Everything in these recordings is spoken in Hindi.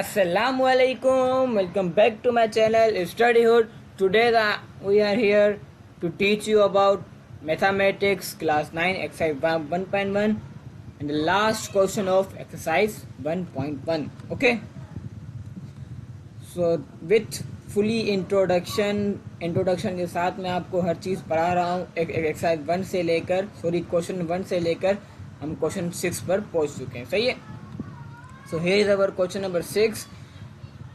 Assalamualaikum. Welcome back to my channel Studyhood. Today we are here to teach you about mathematics class 9 exercise 1.1 and the last question of exercise 1.1. Okay. So with fully introduction के साथ मैं आपको हर चीज़ पढ़ा रहा हूँ एक्सरसाइज 1 से लेकर क्वेश्चन 1 से लेकर हम क्वेश्चन 6 पर पहुँच चुके हैं. सही है. So here is our question number 6.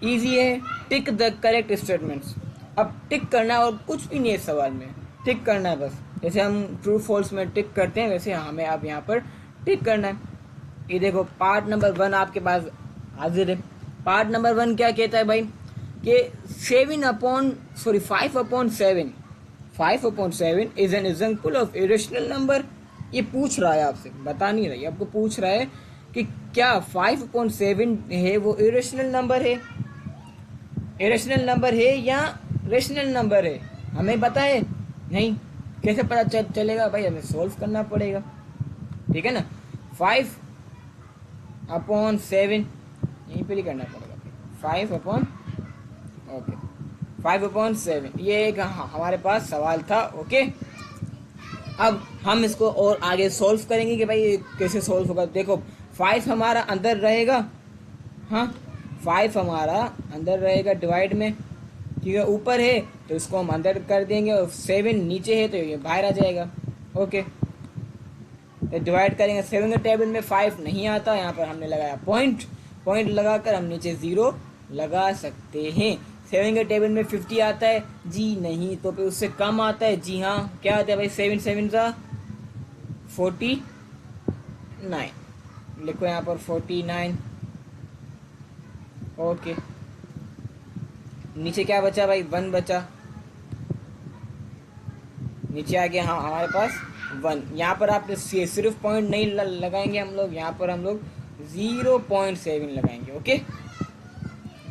Easy है. Tick the correct statements. अब टिक करना है और कुछ भी नहीं है सवाल में, टिक करना है बस. जैसे हम ट्रू फॉल्स में टिक करते हैं वैसे हमें अब यहाँ पर टिक करना है. ये देखो पार्ट नंबर 1 आपके पास हाजिर है. पार्ट नंबर 1 क्या कहता है भाई कि 5/7 is an example of irrational number. ये पूछ रहा है आपसे, बता नहीं रही, आपको पूछ रहा है कि क्या 5/7 है वो इरेशनल नंबर है, इरेशनल नंबर है या रेशनल नंबर है. हमें पता है नहीं, कैसे पता चलेगा भाई, हमें सॉल्व करना पड़ेगा. ठीक है ना. 5/7 यहीं पर ही करना पड़ेगा. 5/7 ये एक हमारे पास सवाल था. ओके. अब हम इसको और आगे सॉल्व करेंगे कि भाई कैसे सॉल्व होगा. देखो 5 हमारा अंदर रहेगा. हाँ 5 हमारा अंदर रहेगा डिवाइड में. ठीक है. ऊपर है तो इसको हम अंदर कर देंगे और 7 नीचे है तो ये बाहर आ जाएगा. ओके. तो डिवाइड करेंगे. 7 के टेबल में 5 नहीं आता. यहाँ पर हमने लगाया पॉइंट लगाकर हम नीचे 0 लगा सकते हैं. 7 के टेबल में 50 आता है जी नहीं, तो फिर उससे कम आता है. जी हाँ. क्या आता है भाई 7 7 का 49. लिखो यहाँ पर 49. ओके. नीचे क्या बचा भाई 1 बचा. नीचे आ गया हाँ हमारे पास 1. यहाँ पर आप सिर्फ पॉइंट नहीं लगाएंगे हम लोग, यहाँ पर हम लोग 0.7 लगाएंगे. ओके.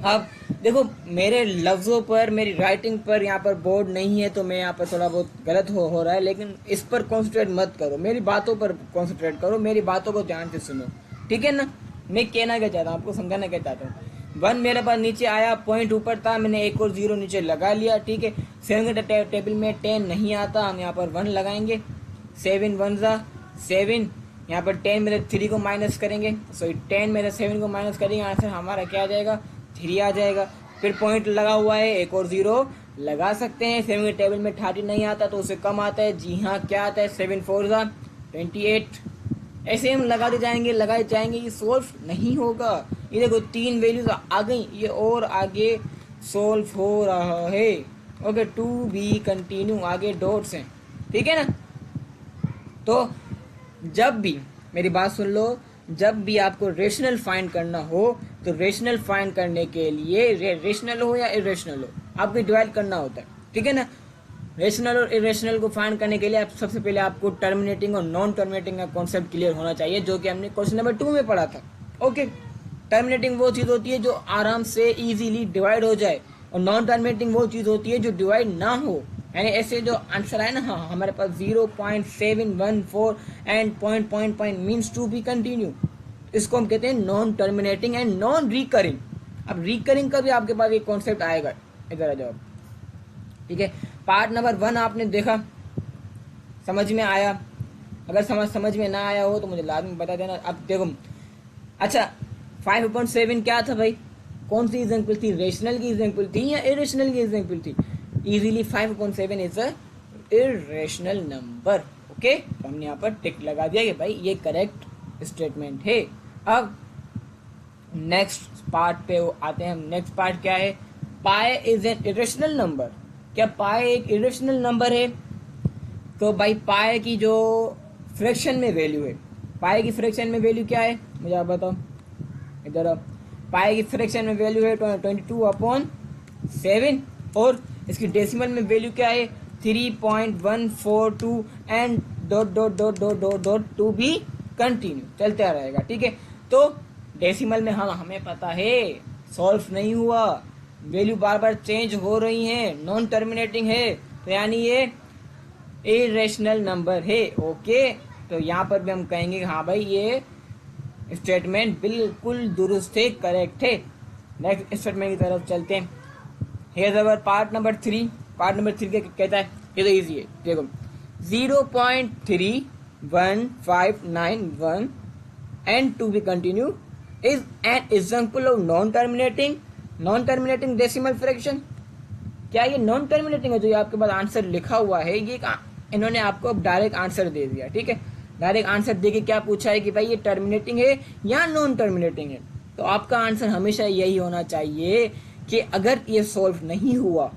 अब देखो मेरे लफ्ज़ों पर, मेरी राइटिंग पर यहाँ पर बोर्ड नहीं है तो मैं यहाँ पर थोड़ा बहुत गलत हो रहा है, लेकिन इस पर कॉन्सेंट्रेट मत करो, मेरी बातों पर कॉन्सेंट्रेट करो, मेरी बातों को ध्यान से सुनो. ठीक है ना. मैं कहना क्या चाहता हूँ, आपको समझाना क्या चाहता हूँ. 1 मेरे पास नीचे आया, पॉइंट ऊपर था, मैंने एक और 0 नीचे लगा लिया. ठीक है. 7 के टेबल में 10 नहीं आता, हम यहाँ पर 1 लगाएंगे. 7 1 7. यहाँ पर 10 मेरे 3 को माइनस करेंगे, सो 10 मेरे 7 को माइनस करेंगे, आंसर हमारा क्या आ जाएगा 3 आ जाएगा. फिर पॉइंट लगा हुआ है, एक और 0 लगा सकते हैं. 7 के टेबल में 30 नहीं आता तो उससे कम आता है. जी हाँ क्या आता है 7 4 28. ऐसे हम लगाते जाएंगे ये सोल्व नहीं होगा. ये देखो 3 वैल्यूज आ गई, ये और आगे सोल्व हो रहा है. ओके. टू बी कंटिन्यू, आगे डॉट्स हैं. ठीक है ना. तो जब भी मेरी बात सुन लो, जब भी आपको रेशनल फाइंड करना हो तो रेशनल फाइंड करने के लिए रेशनल हो या इरेशनल हो आपको डिवाइड करना होता है. ठीक है ना. रेशनल और इरेशनल को फाइंड करने के लिए आप सबसे पहले आपको टर्मिनेटिंग और नॉन टर्मिनेटिंग का कॉन्सेप्ट क्लियर होना चाहिए, जो कि हमने क्वेश्चन नंबर 2 में पढ़ा था. ओके. टर्मिनेटिंग वो चीज़ होती है जो आराम से इजीली डिवाइड हो जाए, और नॉन टर्मिनेटिंग वो चीज़ होती है जो डिवाइड ना हो. यानी ऐसे जो आंसर है ना, हाँ हमारे पास 0.714 and point means to be continue, इसको हम कहते हैं non terminating and non recurring. अब रिकरिंग का भी आपके पास एक कॉन्सेप्ट आएगा. इधर आ जाओ. ठीक है. पार्ट नंबर 1 आपने देखा, समझ में आया. अगर समझ में ना आया हो तो मुझे लाजमी बता देना. अब देखो अच्छा 5/7 क्या था भाई, कौन सी एग्जाम्पल थी, रेशनल की एग्जाम्पल थी या इरेशनल की एग्जाम्पल थी. Easily 5/7 is a irrational number. Okay. तो हमने यहाँ पर टिक लगा दिया कि भाई ये करेक्ट स्टेटमेंट है. अब नेक्स्ट पार्ट पे आते हैं हम. नेक्स्ट पार्ट क्या है, pi is an irrational number. क्या पाई एक इरेशनल नंबर है. तो भाई पाई की जो फ्रैक्शन में वैल्यू है, पाई की फ्रैक्शन में वैल्यू क्या है मुझे आप बताओ. इधर पाई की फ्रैक्शन में वैल्यू है 22/7 और इसकी डेसिमल में वैल्यू क्या है 3.142 and dot to be continue चलता रहेगा. ठीक है. तो डेसिमल में हमें पता है सॉल्व नहीं हुआ, वैल्यू बार बार चेंज हो रही है, नॉन टर्मिनेटिंग है, तो यानी ये इरेशनल नंबर है. ओके. तो यहाँ पर भी हम कहेंगे हाँ भाई ये स्टेटमेंट बिल्कुल दुरुस्त है, करेक्ट है. नेक्स्ट स्टेटमेंट की तरफ चलते हैं। Here our part number 3। Part number 3 कहता है, ये तो इजी है, देखो 0.31591 and to be continue is an example of non terminating decimal fraction. क्या ये नॉन टर्मिनेटिंग है? जो ये आपके पास आंसर लिखा हुआ है, ये इन्होंने आपको अब डायरेक्ट आंसर दे दिया, ठीक है। डायरेक्ट आंसर देके क्या पूछा है कि भाई ये टर्मिनेटिंग है या नॉन टर्मिनेटिंग है। तो आपका आंसर हमेशा यही होना चाहिए कि अगर ये सॉल्व नहीं हुआ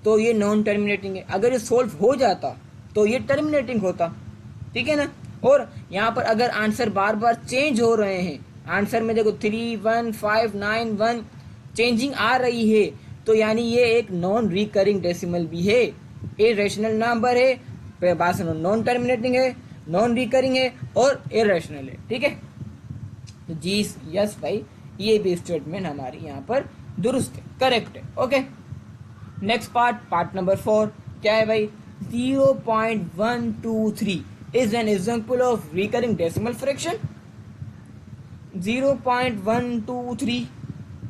तो ये नॉन टर्मिनेटिंग है, अगर ये सॉल्व हो जाता तो ये टर्मिनेटिंग होता, ठीक है ना। और यहाँ पर अगर आंसर बार बार चेंज हो रहे हैं, आंसर में देखो 31591 चेंजिंग आ रही है, तो यानी ये एक नॉन रिकरिंग डेसिमल भी है, इरेशनल नंबर है, नॉन टर्मिनेटिंग है, नॉन रिकरिंग है और इरेशनल है, ठीक है। तो जी यस भाई, ये भी स्टेटमेंट हमारी यहाँ पर दुरुस्त है, करेक्ट है, ओके। नेक्स्ट पार्ट नंबर 4 क्या है भाई? 0.123 is an example of recurring decimal fraction. 0.123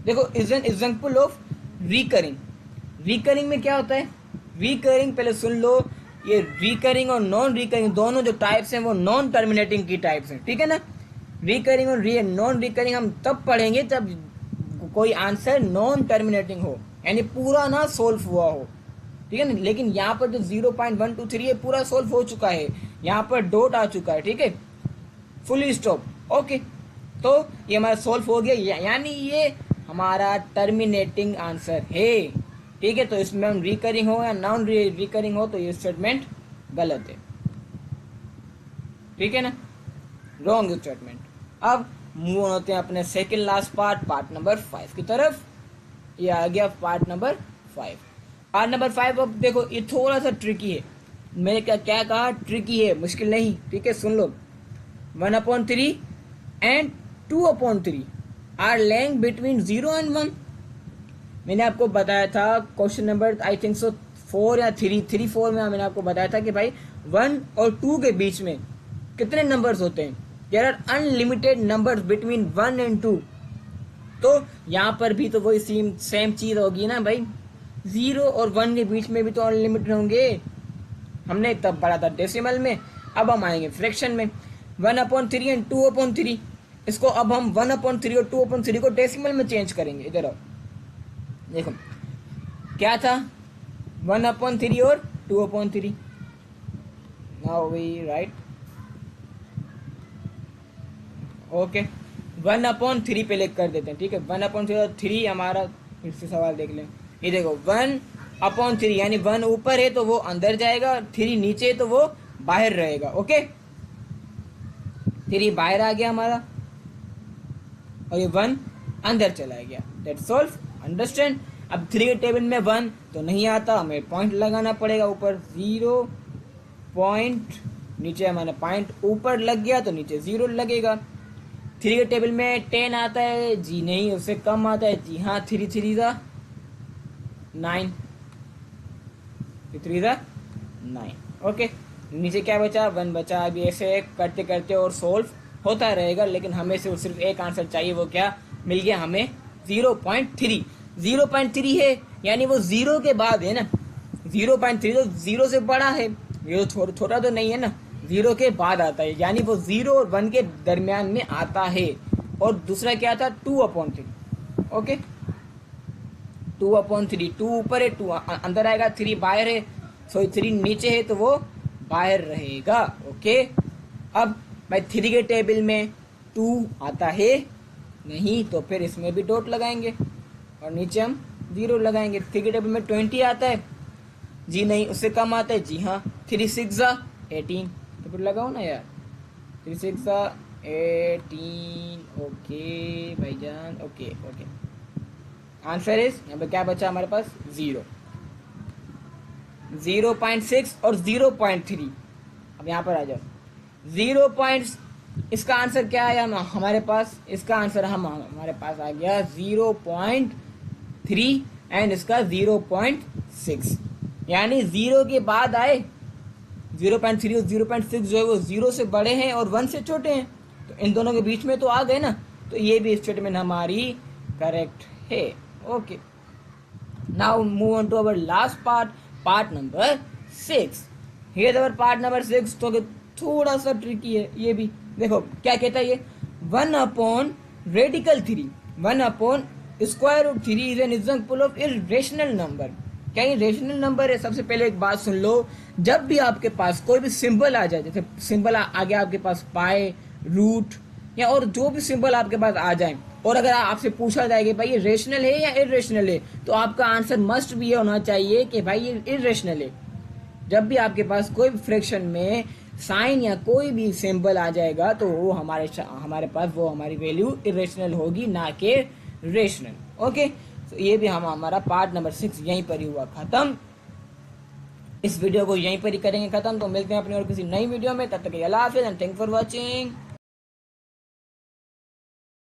देखो is an example of recurring. Recurring में क्या होता है? रिकरिंग पहले सुन लो, ये रिकरिंग और नॉन रिकरिंग दोनों जो टाइप्स हैं वो नॉन टर्मिनेटिंग की टाइप्स हैं, ठीक है ना। रिकरिंग और नॉन रिकरिंग हम तब पढ़ेंगे जब कोई आंसर नॉन टर्मिनेटिंग हो, यानी पूरा ना सोल्व हुआ हो, ठीक है ना। लेकिन यहाँ पर जो 0.123 है पूरा सोल्व हो चुका है, यहाँ पर डॉट आ चुका है, ठीक है, फुल स्टॉप, ओके। तो ये हमारा सोल्व हो गया, यानी ये हमारा टर्मिनेटिंग आंसर है, ठीक है। तो इसमें हम रिकरिंग हो या नॉन रिकरिंग हो तो ये स्टेटमेंट गलत है, ठीक है ना, रॉन्ग स्टेटमेंट। अब मूव होते हैं अपने सेकंड लास्ट पार्ट नंबर 5 की तरफ। ये आ गया पार्ट नंबर 5। पार्ट नंबर 5 अब देखो ये थोड़ा सा ट्रिकी है, मैंने क्या कहा, ट्रिकी है, मुश्किल नहीं, ठीक है। सुन लो, 1/3 and 2/3 are lying between 0 and 1। मैंने आपको बताया था question number I think so 4 या 3 4 में मैंने आपको बताया था कि भाई 1 और 2 के बीच में कितने नंबर्स होते हैं? There are unlimited numbers between 1 and 2। तो यहाँ पर भी तो वही सेम चीज होगी ना भाई, 0 और 1 के बीच में भी तो अनलिमिटेड होंगे। हमने तब पढ़ा था डेसिमल में, अब हम आएंगे फ्रैक्शन में। 1/3 एंड 2/3, इसको अब हम 1/3 और 2/3 को डेसिमल में चेंज करेंगे। इधर आओ, देखो क्या था, 1/3 और 2/3। नाउ वी राइट, ओके 1/3 पे लिख कर देते हैं, ठीक है। 1/3 और 3 हमारा फिर से सवाल देख लें। ये देखो 1/3 यानी 1 ऊपर है तो वो अंदर जाएगा, 3 नीचे है तो वो बाहर रहेगा, ओके। 3 बाहर आ गया हमारा और ये 1 अंदर चला गया, दैट्स सॉल्व, अंडरस्टैंड। अब 3 के टेबल में 1 तो नहीं आता, हमें पॉइंट लगाना पड़ेगा ऊपर, 0 पॉइंट, नीचे हमारा पॉइंट ऊपर लग गया तो नीचे 0 लगेगा। 3 के टेबल में 10 आता है, जी नहीं, उससे कम आता है, जी हाँ, 3 3 जा 9, 3 जा 9, ओके। नीचे क्या बचा? 1 बचा। अभी ऐसे करते करते और सोल्व होता रहेगा, लेकिन हमें सिर्फ एक आंसर चाहिए, वो क्या मिल गया हमें? 0.3। 0.3 है यानी वो 0 के बाद है ना, 0.3 तो 0 से बड़ा है, ये तो छोटा तो नहीं है ना, 0 के बाद आता है, यानी वो 0 और 1 के दरमियान में आता है। और दूसरा क्या था? 2/3, ओके। 2/3, 2 ऊपर है, 2 अंदर आएगा, 3 बाहर है, सो 3 नीचे है तो वो बाहर रहेगा, ओके। अब भाई 3 के टेबल में 2 आता है नहीं, तो फिर इसमें भी डॉट लगाएंगे और नीचे हम 0 लगाएंगे। 3 के टेबल में 20 आता है, जी नहीं, उससे कम आता है, जी हाँ, 3 6 जा 18, तो फिर लगाओ ना यार, 3 6 जा 18, ओके भाईजान, ओके ओके। आंसर इज, यहाँ पे क्या बचा हमारे पास? 0, 0.6 और 0.3। अब यहाँ पर आ जाओ, 0. इसका आंसर क्या आया हमारे पास? इसका आंसर हमारे पास आ गया 0.3 एंड इसका 0.6, यानी 0 के बाद आए 0.3 और 0.6 जो है वो 0 से बड़े हैं और 1 से छोटे हैं, तो इन दोनों के बीच में तो आ गए ना, तो ये भी स्टेटमेंट हमारी करेक्ट है। Okay, now move on to our last part, part number 6। Here our part number 6, तो थोड़ा सा ट्रिकी है ये भी। देखो क्या कहता है ये, 1/3, 1/√3 is an example of irrational number. क्या ये रेशनल नंबर है? सबसे पहले एक बात सुन लो, जब भी आपके पास कोई भी सिंबल आ जाए, जैसे सिंबल आ गया आपके पास पाई, रूट या और जो भी सिंबल आपके पास आ जाए, और अगर आपसे पूछा जाए कि भाई ये रेशनल है या इरेशनल है, तो आपका आंसर मस्ट भी ये होना चाहिए कि भाई ये इरेशनल है। जब भी आपके पास कोई फ्रैक्शन में साइन या कोई भी सिंबल आ जाएगा तो वो हमारे पास वो हमारी वैल्यू इरेशनल होगी, ना कि रेशनल। ओके, तो ये भी हमारा पार्ट नंबर 6 यहीं पर ही हुआ खत्म। इस वीडियो को यहीं पर ही करेंगे खत्म। तो मिलते हैं अपनी और किसी नई वीडियो में, तब तक के लिए अल्लाह हाफिज़ एंड थैंक फॉर वॉचिंग।